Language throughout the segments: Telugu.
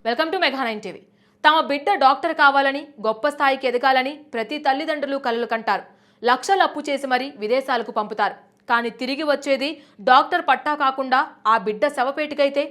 Welcome to మెగా9 TV. తమ బిడ్డ డాక్టర్ కావాలని, గొప్ప స్థాయికి ఎదగాలని ప్రతి తల్లిదండ్రులు కలలు కంటారు. లక్షలు అప్పు చేసి మరీ విదేశాలకు పంపుతారు. కానీ తిరిగి వచ్చేది డాక్టర్ పట్టా కాకుండా ఆ బిడ్డ శవపేటికైతే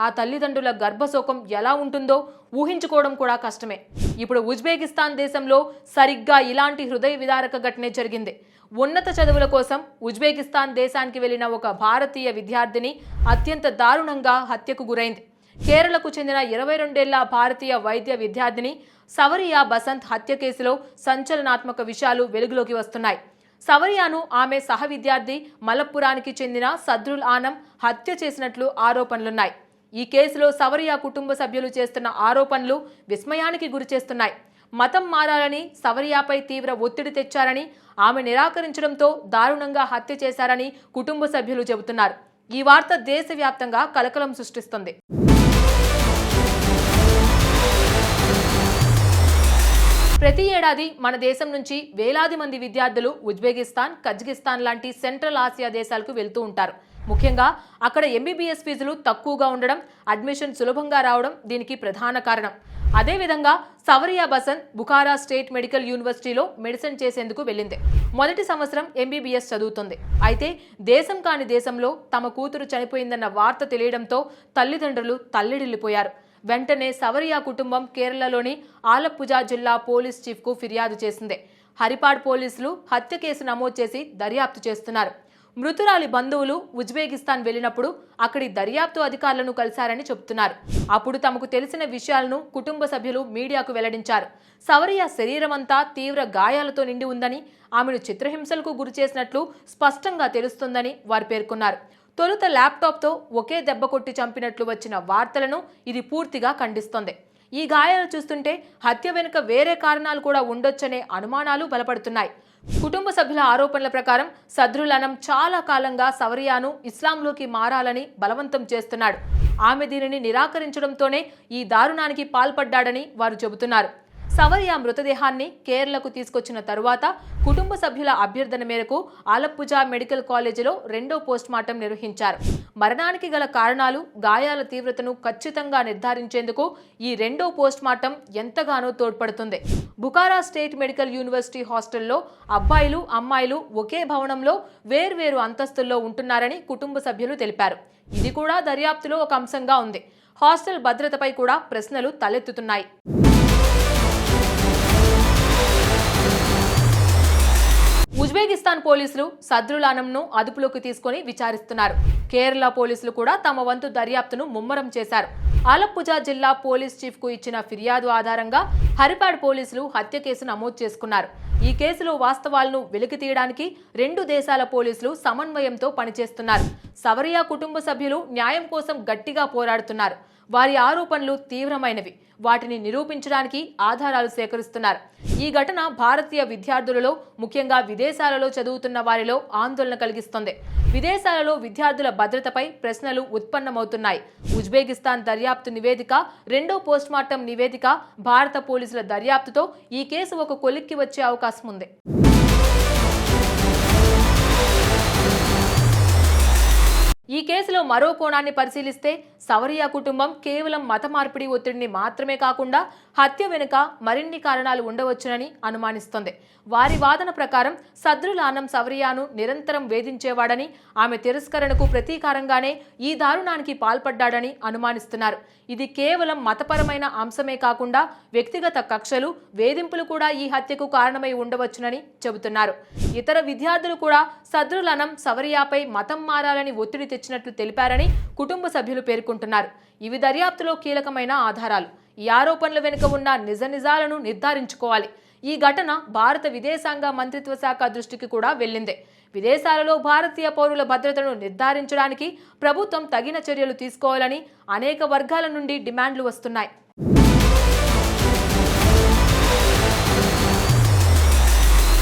ఆ తల్లిదండ్రుల గర్భశోకం ఎలా ఉంటుందో ఊహించుకోవడం కూడా కష్టమే. ఇప్పుడు ఉజ్బెకిస్తాన్ దేశంలో సరిగ్గా ఇలాంటి హృదయ విదారక ఘటనే జరిగింది. ఉన్నత చదువుల కోసం ఉజ్బెకిస్తాన్ దేశానికి వెళ్లిన ఒక భారతీయ విద్యార్థిని అత్యంత దారుణంగా హత్యకు గురైంది. కేరళకు చెందిన 22 ఏళ్ల భారతీయ వైద్య విద్యార్థిని సవరియా బసంత్ హత్య కేసులో సంచలనాత్మక విషయాలు వెలుగులోకి వస్తున్నాయి. సవరియాను ఆమె సహ విద్యార్థి మలప్పురానికి చెందిన సద్రుల్ ఆనం హత్య చేసినట్లు ఆరోపణలున్నాయి. ఈ కేసులో సవరియా కుటుంబ సభ్యులు చేస్తున్న ఆరోపణలు విస్మయానికి గురిచేస్తున్నాయి. మతం మారాలని సవరియాపై తీవ్ర ఒత్తిడి తెచ్చారని, ఆమె నిరాకరించడంతో దారుణంగా హత్య చేశారని కుటుంబ సభ్యులు చెబుతున్నారు. ఈ వార్త దేశవ్యాప్తంగా కలకలం సృష్టిస్తుంది. ప్రతి ఏడాది మన దేశం నుంచి వేలాది మంది విద్యార్థులు ఉజ్బెకిస్తాన్, కజకిస్తాన్ లాంటి సెంట్రల్ ఆసియా దేశాలకు వెళ్తూ ఉంటారు. ముఖ్యంగా అక్కడ ఎంబీబీఎస్ ఫీజులు తక్కువగా ఉండడం, అడ్మిషన్ సులభంగా రావడం దీనికి ప్రధాన కారణం. అదేవిధంగా సవరియా బసంత్ బుఖారా స్టేట్ మెడికల్ యూనివర్సిటీలో మెడిసిన్ చేసేందుకు వెళ్ళింది. మొదటి సంవత్సరం ఎంబీబీఎస్ చదువుతుంది. అయితే దేశం కాని దేశంలో తమ కూతురు చనిపోయిందన్న వార్త తెలియడంతో తల్లిదండ్రులు తల్లడిల్లిపోయారు. వెంటనే సవరియా కుటుంబం కేరళలోని ఆలప్పుజా జిల్లా పోలీస్ చీఫ్కు ఫిర్యాదు చేసింది. హరిపాడ్ పోలీసులు హత్య కేసు నమోదు చేసి దర్యాప్తు చేస్తున్నారు. మృతురాలి బంధువులు ఉజ్బెకిస్తాన్ వెళ్లినప్పుడు అక్కడి దర్యాప్తు అధికారులను కలిశారని చెబుతున్నారు. అప్పుడు తమకు తెలిసిన విషయాలను కుటుంబ సభ్యులు మీడియాకు వెల్లడించారు. సవరియా శరీరమంతా తీవ్ర గాయాలతో నిండి ఉందని, ఆమెను చిత్రహింసలకు గురి చేసినట్లు స్పష్టంగా తెలుస్తుందని వారు పేర్కొన్నారు. తొలుత ల్యాప్టాప్తో ఒకే దెబ్బ కొట్టి చంపినట్లు వచ్చిన వార్తలను ఇది పూర్తిగా ఖండిస్తోంది. ఈ గాయాలు చూస్తుంటే హత్య వెనుక వేరే కారణాలు కూడా ఉండొచ్చనే అనుమానాలు బలపడుతున్నాయి. కుటుంబ సభ్యుల ఆరోపణల ప్రకారం సద్రుల్ అనం చాలా కాలంగా సవరియాను ఇస్లాంలోకి మారాలని బలవంతం చేస్తున్నాడు. ఆమె దీనిని నిరాకరించడంతోనే ఈ దారుణానికి పాల్పడ్డాడని వారు చెబుతున్నారు. సవరియా మృతదేహాన్ని కేరళకు తీసుకొచ్చిన తరువాత కుటుంబ సభ్యుల అభ్యర్థన మేరకు ఆలప్పుజా మెడికల్ కాలేజీలో రెండో పోస్ట్మార్టం నిర్వహించారు. మరణానికి గల కారణాలు, గాయాల తీవ్రతను ఖచ్చితంగా నిర్ధారించేందుకు ఈ రెండో పోస్ట్మార్టం ఎంతగానో తోడ్పడుతుంది. బుఖారా స్టేట్ మెడికల్ యూనివర్సిటీ హాస్టల్లో అబ్బాయిలు, అమ్మాయిలు ఒకే భవనంలో వేర్వేరు అంతస్తుల్లో ఉంటున్నారని కుటుంబ సభ్యులు తెలిపారు. ఇది కూడా దర్యాప్తులో ఒక అంశంగా ఉంది. హాస్టల్ భద్రతపై కూడా ప్రశ్నలు తలెత్తుతున్నాయి. ఉజ్బెకిస్తాన్ పోలీసులు సద్రుల్ ఆనంను అదుపులోకి తీసుకుని విచారిస్తున్నారు. కేరళ పోలీసులు కూడా తమ వంతు దర్యాప్తును ముమ్మరం చేశారు. ఆలప్పుజా జిల్లా పోలీస్ చీఫ్కు ఇచ్చిన ఫిర్యాదు ఆధారంగా హరిపాడ్ పోలీసులు హత్య కేసు నమోదు చేసుకున్నారు. ఈ కేసులో వాస్తవాలను వెలికి తీయడానికి రెండు దేశాల పోలీసులు సమన్వయంతో పనిచేస్తున్నారు. సవరియా కుటుంబ సభ్యులు న్యాయం కోసం గట్టిగా పోరాడుతున్నారు. వారి ఆరోపణలు తీవ్రమైనవి. వాటిని నిరూపించడానికి ఆధారాలు సేకరిస్తున్నారు. ఈ ఘటన భారతీయ విద్యార్థులలో, ముఖ్యంగా విదేశాలలో చదువుతున్న వారిలో ఆందోళన కలిగిస్తుంది. విదేశాలలో విద్యార్థుల భద్రతపై ప్రశ్నలు ఉత్పన్నమవుతున్నాయి. ఉజ్బెకిస్తాన్ దర్యాప్తు నివేదిక, రెండో పోస్ట్మార్టం నివేదిక, భారత పోలీసుల దర్యాప్తుతో ఈ కేసు ఒక కొలిక్కి వచ్చే అవకాశం ఉంది. ఈ కేసులో మరో కోణాన్ని పరిశీలిస్తే సవరియా కుటుంబం కేవలం మత మార్పిడి ఒత్తిడిని మాత్రమే కాకుండా హత్య వెనుక మరిన్ని కారణాలు ఉండవచ్చునని అనుమానిస్తోంది. వారి వాదన ప్రకారం సద్రుల్ ఆనం సవరియాను నిరంతరం వేధించేవాడని, ఆమె తిరస్కరణకు ప్రతీకారంగానే ఈ దారుణానికి పాల్పడ్డాడని అనుమానిస్తున్నారు. ఇది కేవలం మతపరమైన అంశమే కాకుండా వ్యక్తిగత కక్షలు, వేధింపులు కూడా ఈ హత్యకు కారణమై ఉండవచ్చునని చెబుతున్నారు. ఇతర విద్యార్థులు కూడా సద్రుల్ ఆనం సవరియాపై మతం మారాలని ఒత్తిడి తెచ్చినట్లు తెలిపారని కుటుంబ సభ్యులు పేర్కొంటున్నారు. ఇవి దర్యాప్తులో కీలకమైన ఆధారాలు. ఈ ఆరోపణల వెనుక ఉన్న నిజాలను నిర్ధారించుకోవాలి. ఈ ఘటన భారత విదేశాంగ మంత్రిత్వ శాఖ దృష్టికి కూడా వెళ్ళింది. విదేశాలలో భారతీయ పౌరుల భద్రతను నిర్ధారించడానికి ప్రభుత్వం తగిన చర్యలు తీసుకోవాలని అనేక వర్గాల నుండి డిమాండ్లు వస్తున్నాయి.